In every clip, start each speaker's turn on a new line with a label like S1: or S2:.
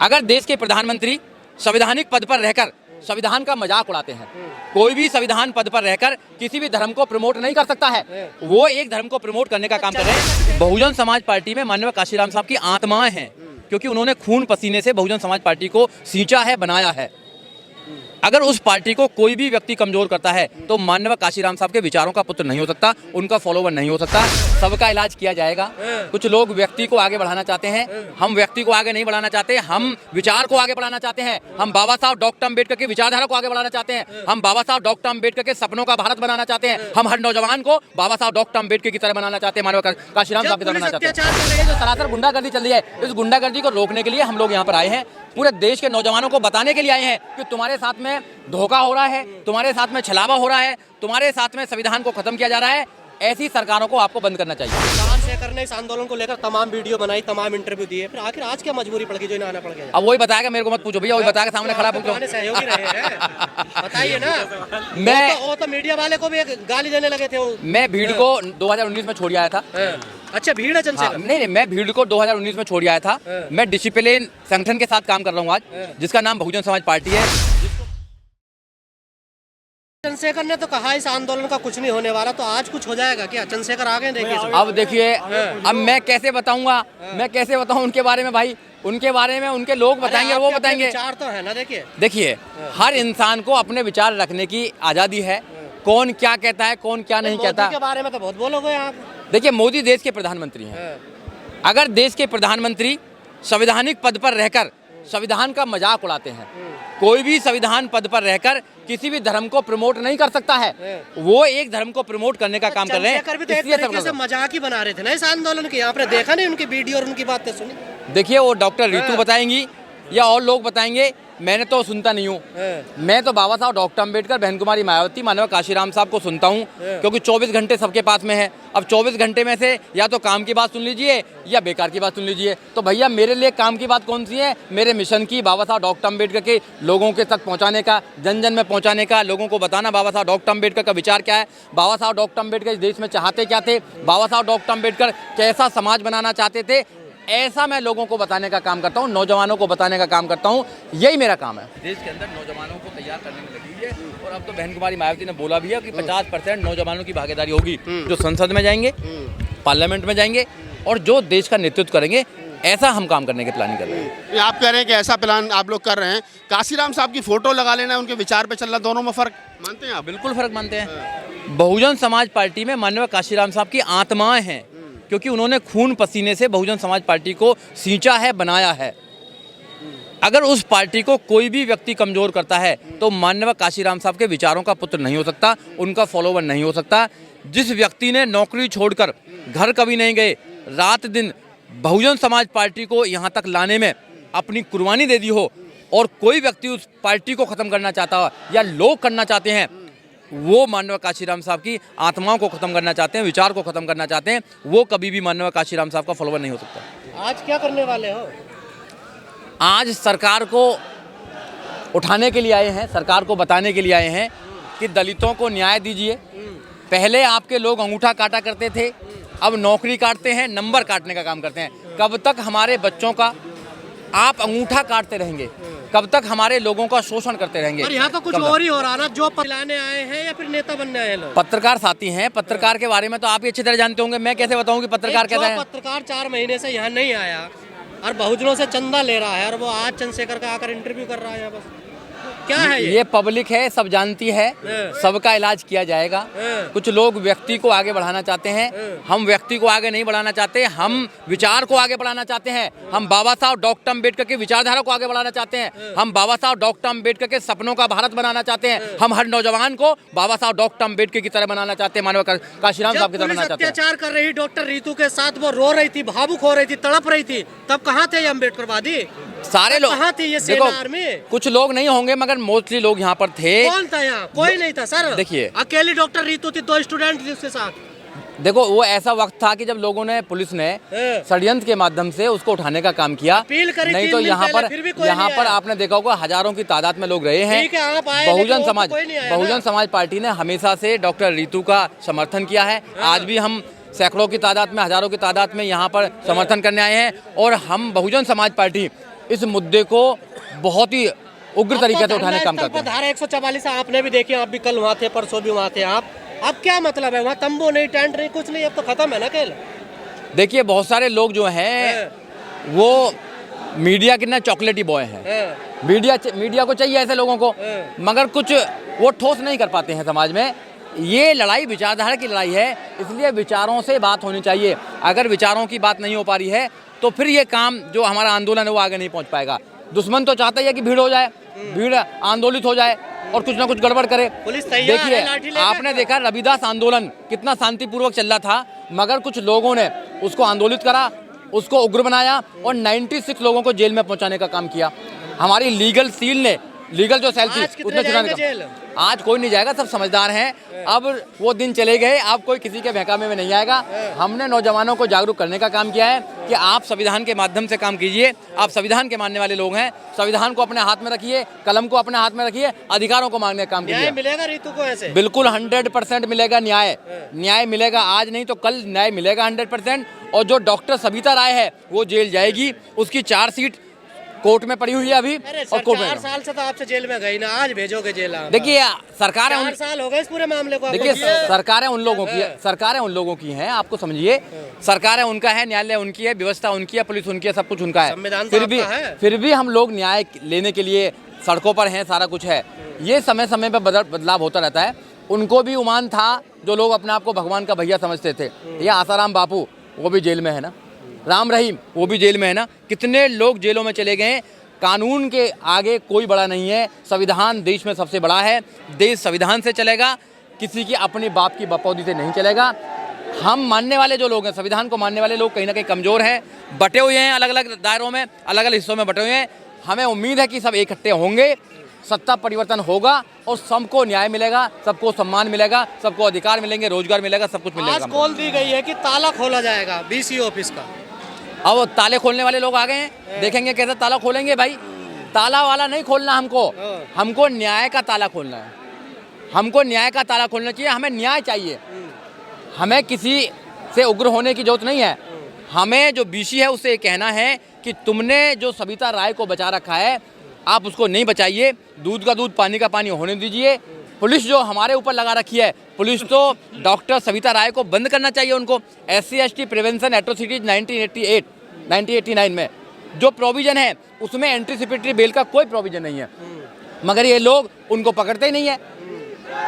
S1: अगर देश के प्रधानमंत्री संवैधानिक पद पर रहकर संविधान का मजाक उड़ाते हैं, कोई भी संविधान पद पर रहकर किसी भी धर्म को प्रमोट नहीं कर सकता है, वो एक धर्म को प्रमोट करने का काम कर रहे हैं। बहुजन समाज पार्टी में माननीय काशीराम साहब की आत्माएं हैं, क्योंकि उन्होंने खून पसीने से बहुजन समाज पार्टी को सींचा है, बनाया है। अगर उस पार्टी को कोई भी व्यक्ति कमजोर करता है तो माननीय काशीराम साहब के विचारों का पुत्र नहीं हो सकता, उनका फॉलोवर नहीं हो सकता। सबका इलाज किया जाएगा। कुछ लोग व्यक्ति को आगे बढ़ाना चाहते हैं, हम व्यक्ति को आगे नहीं बढ़ाना चाहते, हम विचार को आगे बढ़ाना चाहते हैं। हम बाबा साहब डॉक्टर अम्बेडकर की विचारधारा को आगे बढ़ाना चाहते हैं। हम बाबा साहब डॉक्टर अम्बेडकर के सपनों का भारत बनाना चाहते हैं। हम हर नौजवान को बाबा साहब डॉक्टर अम्बेडकर की तरह बनाना चाहते हैं, माननीय काशीराम साहब की तरह बनाना चाहते हैं। जो सरासर गुंडागर्दी चल रही है, इस गुंडागर्दी को रोकने के लिए हम लोग यहाँ पर आए हैं। पूरे देश के नौजवानों को बताने के लिए आए हैं कि तुम्हारे साथ में धोखा हो रहा है, तुम्हारे साथ में छलावा हो रहा है, तुम्हारे साथ में संविधान को खत्म किया जा रहा है। ऐसी सरकारों को आपको बंद करना चाहिए।
S2: शेखर ने इस आंदोलन को लेकर तमाम वीडियो बनाई, तमाम इंटरव्यू दिए, फिर आखिर आज क्या मजबूरी पड़ गई जो इन्हें आना पड़ गया?
S1: अब वही बताएगा, मेरे को मत पूछो भैया, वही बताएगा, सामने खड़ा पूछो।
S2: सहयोगी रहे हैं, बताइए ना। वो तो मीडिया वाले को भी गाली देने लगे थे। मैं
S1: भीड़ को 2019 में छोड़ आया था।
S2: अच्छा, भीड़ है चंद्रशेखर?
S1: नहीं, मैं भीड़ को 2019 में छोड़ आया था। मैं डिसिप्लिन संगठन के साथ काम कर रहा हूँ आज, जिसका नाम बहुजन समाज पार्टी है।
S2: चंद्रशेखर ने तो कहा इस आंदोलन का कुछ नहीं होने वाला, तो आज कुछ हो जाएगा क्या? चंद्रशेखर आ गए, देखिए।
S1: अब देखिए, अब मैं कैसे बताऊंगा, मैं कैसे बताऊं उनके बारे में भाई? उनके बारे में उनके लोग बताएंगे, वो बताएंगे।
S2: विचार तो है ना,
S1: देखिए हर इंसान को अपने विचार रखने की आजादी है। कौन क्या कहता है, कौन क्या नहीं कहता,
S2: के बारे में तो बहुत बोलोगे आप।
S1: देखिए, मोदी देश के प्रधानमंत्री हैं। अगर देश के प्रधानमंत्री संवैधानिक पद पर रहकर संविधान का मजाक उड़ाते हैं, कोई भी संविधान पद पर रहकर किसी भी धर्म को प्रमोट नहीं कर सकता है, वो एक धर्म को प्रमोट करने का काम कर रहे हैं।
S2: इसलिए मजाक ही बना रहे थे ना इस आंदोलन के। यहाँ पर देखा नहीं उनकी वीडियो और उनकी बातें सुनी?
S1: देखिए, वो डॉक्टर ऋतु बताएंगी या और लोग बताएंगे, मैंने तो सुनता नहीं हूँ। मैं तो बाबा साहब डॉक्टर अम्बेडकर, बहन कुमारी मायावती, माननीय काशीराम साहब को सुनता हूँ, क्योंकि 24 घंटे सबके पास में है। अब 24 घंटे में से या तो काम की बात सुन लीजिए या बेकार की बात सुन लीजिए। तो भैया मेरे लिए काम की बात कौन सी है? मेरे मिशन की, बाबा साहब डॉक्टर अम्बेडकर के लोगों के तक पहुँचाने का, जन जन में पहुँचाने का, लोगों को बताना बाबा साहब डॉक्टर अम्बेडकर का विचार क्या है, बाबा साहब डॉक्टर अम्बेडकर इस देश में चाहते क्या थे, बाबा साहब डॉक्टर अम्बेडकर कैसा समाज बनाना चाहते थे, ऐसा मैं लोगों को बताने का काम करता हूँ, नौजवानों को बताने का काम करता हूँ। यही मेरा काम है। देश के अंदर नौजवानों को तैयार करने में लगी हुई है, और अब तो बहन कुमारी मायावती ने बोला भी है कि 50% नौजवानों की भागीदारी होगी, जो संसद में जाएंगे, पार्लियामेंट में जाएंगे और जो देश का नेतृत्व करेंगे। ऐसा हम काम करने की प्लानिंग कर रहे हैं।
S3: आप कह रहे हैं कि ऐसा प्लान आप लोग कर रहे हैं। काशीराम साहब की फोटो लगा लेना, उनके विचार पे चलना, दोनों में फर्क मानते हैं आप?
S1: बिल्कुल फर्क मानते हैं। बहुजन समाज पार्टी में माननीय काशीराम साहब की आत्माएं हैं, क्योंकि उन्होंने खून पसीने से बहुजन समाज पार्टी को सींचा है, बनाया है। अगर उस पार्टी को कोई भी व्यक्ति कमजोर करता है तो माननीय काशीराम साहब के विचारों का पुत्र नहीं हो सकता, उनका फॉलोवर नहीं हो सकता। जिस व्यक्ति ने नौकरी छोड़कर घर कभी नहीं गए, रात दिन बहुजन समाज पार्टी को यहाँ तक लाने में अपनी कुर्बानी दे दी हो, और कोई व्यक्ति उस पार्टी को ख़त्म करना चाहता हो या लोग करना चाहते हैं, वो माननीय काशीराम साहब की आत्माओं को खत्म करना चाहते हैं, विचार को खत्म करना चाहते हैं, वो कभी भी माननीय काशीराम साहब का फॉलोवर नहीं हो सकता।
S2: आज क्या करने वाले हो?
S1: आज सरकार को उठाने के लिए आए हैं, सरकार को बताने के लिए आए हैं कि दलितों को न्याय दीजिए। पहले आपके लोग अंगूठा काटा करते थे, अब नौकरी काटते हैं, नंबर काटने का काम करते हैं। कब तक हमारे बच्चों का आप अंगूठा काटते रहेंगे? कब तक हमारे लोगों का शोषण करते रहेंगे?
S2: और यहाँ तो कुछ और ही हो रहा ना, जो पिलाने आए हैं या फिर नेता बनने आए लोग।
S1: पत्रकार साथी हैं, पत्रकार के बारे में तो आप ही अच्छी तरह जानते होंगे, मैं कैसे बताऊं कि पत्रकार कैसा है?
S2: पत्रकार 4 महीने से यहाँ नहीं आया और बहुजनों से चंदा ले रहा है, और वो आज चंद्रशेखर का आकर इंटरव्यू कर रहा है। बस क्या है
S1: ये पब्लिक है, सब जानती है, सबका इलाज किया जाएगा। कुछ लोग व्यक्ति को आगे बढ़ाना चाहते हैं, हम व्यक्ति को आगे नहीं बढ़ाना चाहते, हम विचार को आगे बढ़ाना चाहते हैं। हम बाबा साहब डॉक्टर अम्बेडकर की विचारधारा को आगे बढ़ाना चाहते हैं। हम बाबा साहब डॉक्टर अम्बेडकर के सपनों का भारत बनाना चाहते हैं। हम हर नौजवान को बाबा साहब डॉक्टर अम्बेडकर की तरह बनाना चाहते हैं, माननीय काशीराम साहब की तरह बनाना चाहते हैं।
S2: अत्याचार कर रही डॉक्टर रीतू के साथ वो रो रही थी, भावुक हो रही थी, तड़प रही थी, तब कहाँ थे ये अम्बेडकरवादी?
S1: सारे लोग
S2: कहाँ थे? ये सेना आर्मी?
S1: कुछ लोग नहीं होंगे, मगर मोस्टली लोग यहाँ पर थे।
S2: कौन था यहाँ? कोई नहीं था सर।
S1: देखिए,
S2: अकेली डॉक्टर रीतू थी, 2 स्टूडेंट थे उसके साथ।
S1: देखो, वो ऐसा वक्त था कि जब लोगों ने, पुलिस ने षड्यंत्र के माध्यम से उसको उठाने का काम किया। नहीं तो यहाँ पर आपने देखा होगा हजारों की तादाद में लोग रहे हैं। बहुजन समाज पार्टी ने हमेशा से डॉक्टर रीतू का समर्थन किया है। आज भी हम सैकड़ों की तादाद में, हजारों की तादाद में यहाँ पर समर्थन करने आए हैं, और हम बहुजन समाज पार्टी इस मुद्दे को बहुत ही उग्र तरीके से उठाने का काम करते हैं।
S2: धारा 144 आपने भी देखी, आप भी कल वहाँ थे, परसों भी वहाँ थे आप। अब क्या मतलब है, वहाँ तंबू नहीं, टेंट नहीं, कुछ नहीं, अब तो खत्म है ना खेल।
S1: देखिए बहुत सारे लोग जो हैं वो मीडिया के ना चॉकलेटी बॉय हैं। मीडिया को चाहिए ऐसे लोगों को, मगर कुछ वो ठोस नहीं कर पाते हैं समाज में। ये लड़ाई विचारधारा की लड़ाई है, इसलिए विचारों से बात होनी चाहिए। अगर विचारों की बात नहीं हो पा रही है तो फिर ये काम जो हमारा आंदोलन है वो आगे नहीं पहुंच पाएगा। दुश्मन तो चाहता ही है कि भीड़ हो जाए, भीड़ आंदोलित हो जाए और कुछ ना कुछ गड़बड़ करे।
S2: पुलिस तैयार है लाठी
S1: देखिए
S2: लेके।
S1: आपने देखा रविदास आंदोलन कितना शांतिपूर्वक चल रहा था, मगर कुछ लोगों ने उसको आंदोलित करा, उसको उग्र बनाया और 96 लोगों को जेल में पहुंचाने का काम किया। हमारी लीगल सेल ने, लीगल जो सेल थी उसने चुनाने का। आज कोई नहीं जाएगा, सब समझदार हैं। अब वो दिन चले गए, अब कोई किसी के बहकावे में नहीं आएगा। हमने नौजवानों को जागरूक करने का काम किया है कि आप संविधान के माध्यम से काम कीजिए। आप संविधान के मानने वाले लोग हैं, संविधान को अपने हाथ में रखिए, कलम को अपने हाथ में रखिए, अधिकारों को मांगने का काम कीजिए।
S2: न्याय मिलेगा ऋतु को ऐसे?
S1: बिल्कुल 100% मिलेगा न्याय। न्याय मिलेगा, आज नहीं तो कल न्याय मिलेगा 100%। और जो डॉक्टर सविता राय है वो जेल जाएगी, उसकी चार्जशीट कोर्ट में पड़ी हुई है अभी। और कोर्ट में
S2: 4 साल से तो आपसे जेल में गई ना, आज भेजोगे जेल आप।
S1: देखिए सरकार
S2: 4 साल हो गए इस पूरे मामले को।
S1: देखिए सरकारें उन लोगों की है, सरकारें उन लोगों की हैं, आपको समझिए। सरकारें उनका है, न्यायालय उनकी है, व्यवस्था उनकी है, पुलिस उनकी है, सब कुछ उनका है।
S2: संविधान तो आपका है।
S1: फिर भी हम लोग न्याय लेने के लिए सड़कों पर हैं, सारा कुछ है। ये समय समय पर बदलाव होता रहता है। उनको भी उमान था, जो लोग अपने आप को भगवान का भैया समझते थे। ये आसाराम बापू वो भी जेल में है ना, राम रहीम वो भी जेल में है ना, कितने लोग जेलों में चले गए। कानून के आगे कोई बड़ा नहीं है, संविधान देश में सबसे बड़ा है। देश संविधान से चलेगा, किसी की अपने बाप की बपौदी से नहीं चलेगा। हम मानने वाले जो लोग हैं, संविधान को मानने वाले लोग कहीं ना कहीं कमज़ोर हैं, बटे हुए हैं, अलग अलग दायरों में, अलग अलग हिस्सों में बटे हुए हैं। हमें उम्मीद है कि सब इकट्ठे होंगे, सत्ता परिवर्तन होगा और सबको न्याय मिलेगा, सबको सम्मान मिलेगा, सबको अधिकार मिलेंगे, रोजगार मिलेगा, सब कुछ मिलेगा।
S2: आज कॉल दी गई है कि ताला खोला जाएगा बीसी ऑफिस का।
S1: अब ताले खोलने वाले लोग आ गए हैं, देखेंगे कैसे ताला खोलेंगे। भाई ताला वाला नहीं खोलना हमको न्याय का ताला खोलना है। हमको न्याय का ताला खोलना चाहिए, हमें न्याय चाहिए। हमें किसी से उग्र होने की जरूरत नहीं है। हमें जो बीसी है उससे ये कहना है कि तुमने जो सविता राय को बचा रखा है, आप उसको नहीं बचाइए। दूध का दूध, पानी का पानी होने दीजिए। पुलिस जो हमारे ऊपर लगा रखी है, पुलिस तो डॉक्टर सविता राय को बंद करना चाहिए। उनको SC/ST प्रिवेंशन एट्रोसिटीज 1989 में जो प्रोविजन है उसमें एंटीसिपेटरी बेल का कोई प्रोविजन नहीं है, मगर ये लोग उनको पकड़ते ही नहीं है,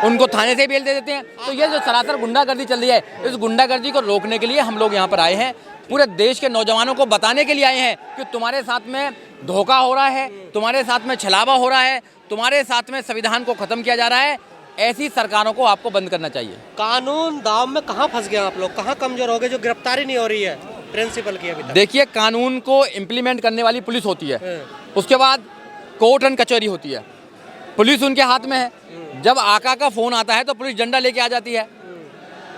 S1: उनको थाने से बेल दे देते हैं। तो ये जो सरासर गुंडागर्दी चल रही है, इस गुंडागर्दी को रोकने के लिए हम लोग यहाँ पर आए हैं। पूरे देश के नौजवानों को बताने के लिए आए हैं कि तुम्हारे साथ में धोखा हो रहा है, तुम्हारे साथ में छलावा हो रहा है, तुम्हारे साथ में संविधान को खत्म किया जा रहा है। ऐसी सरकारों को आपको बंद करना चाहिए।
S2: कानून दाव में कहाँ फंस गए आप लोग, कहाँ कमजोर हो गए जो गिरफ्तारी नहीं हो रही है प्रिंसिपल की अभी तक?
S1: देखिए कानून को इम्प्लीमेंट करने वाली पुलिस होती है, उसके बाद कोर्ट एंड कचहरी होती है। पुलिस उनके हाथ में है। जब आका का फोन आता है तो पुलिस डंडा लेके आ जाती है।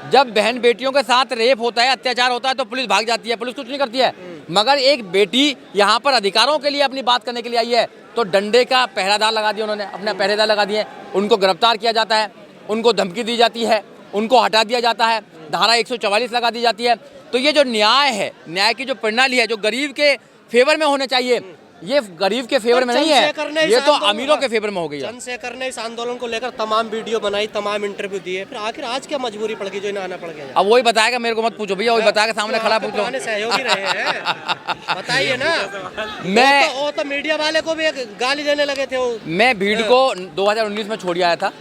S1: जब बहन बेटियों के साथ रेप होता है, अत्याचार होता है तो पुलिस भाग जाती है, पुलिस कुछ नहीं करती है। मगर एक बेटी यहाँ पर अधिकारों के लिए अपनी बात करने के लिए आई है तो डंडे का पहरादार लगा दिया, उन्होंने अपना पहरेदार लगा दिए, उनको गिरफ्तार किया जाता है, उनको धमकी दी जाती है, उनको हटा दिया जाता है, धारा 144 लगा दी जाती है। तो ये जो न्याय है, न्याय की जो प्रणाली है, जो गरीब के फेवर में होने चाहिए, ये गरीब के फेवर में नहीं है, ये तो अमीरों के फेवर में हो गई है।
S2: चंद्रशेखर ने इस आंदोलन को लेकर तमाम वीडियो बनाई, तमाम इंटरव्यू दिए, फिर आखिर आज क्या मजबूरी पड़ गई जो इन्हें आना पड़ गया?
S1: अब वही बताएगा, मेरे को मत पूछो भैया, वही बताएगा, सामने खड़ा पूछ लो।
S2: सहयोगी रहे हैं, बताइए ना।
S1: मैं
S2: वो तो मीडिया वाले को भी गाली देने लगे थे।
S1: मैं भीड़ को 2019 में छोड़ आया था।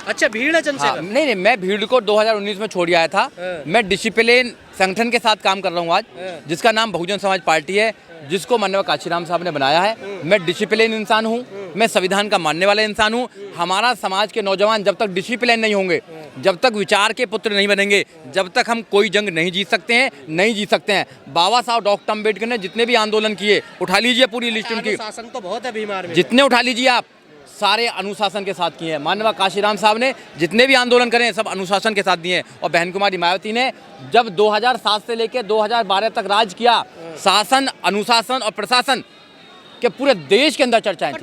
S2: अच्छा भीड़ है चंद्रशेखर?
S1: नहीं, मैं भीड़ को 2019 में छोड़ आया था। मैं डिसिप्लिन संगठन के साथ काम कर रहा हूँ आज, जिसका नाम बहुजन समाज पार्टी है, जिसको माननीय काशीराम साहब ने बनाया है। मैं डिसिप्लिन इंसान हूँ, मैं संविधान का मानने वाला इंसान हूँ। हमारा समाज के नौजवान जब तक डिसिप्लिन नहीं होंगे, जब तक विचार के पुत्र नहीं बनेंगे, जब तक हम कोई जंग नहीं जीत सकते हैं। बाबा साहब डॉक्टर अम्बेडकर ने जितने भी आंदोलन किए, उठा लीजिए पूरी लिस्ट उनकी,
S2: शासन तो बहुत है बीमार में,
S1: जितने उठा लीजिए आप, सारे अनुशासन के साथ किए हैं। माननीय काशीराम साहब ने जितने भी आंदोलन करे सब अनुशासन के साथ दिए हैं। और बहन कुमारी मायावती ने जब 2007 से लेकर 2012 तक राज किया, शासन, अनुशासन और प्रशासन के पूरे देश के अंदर चर्चाएं थी।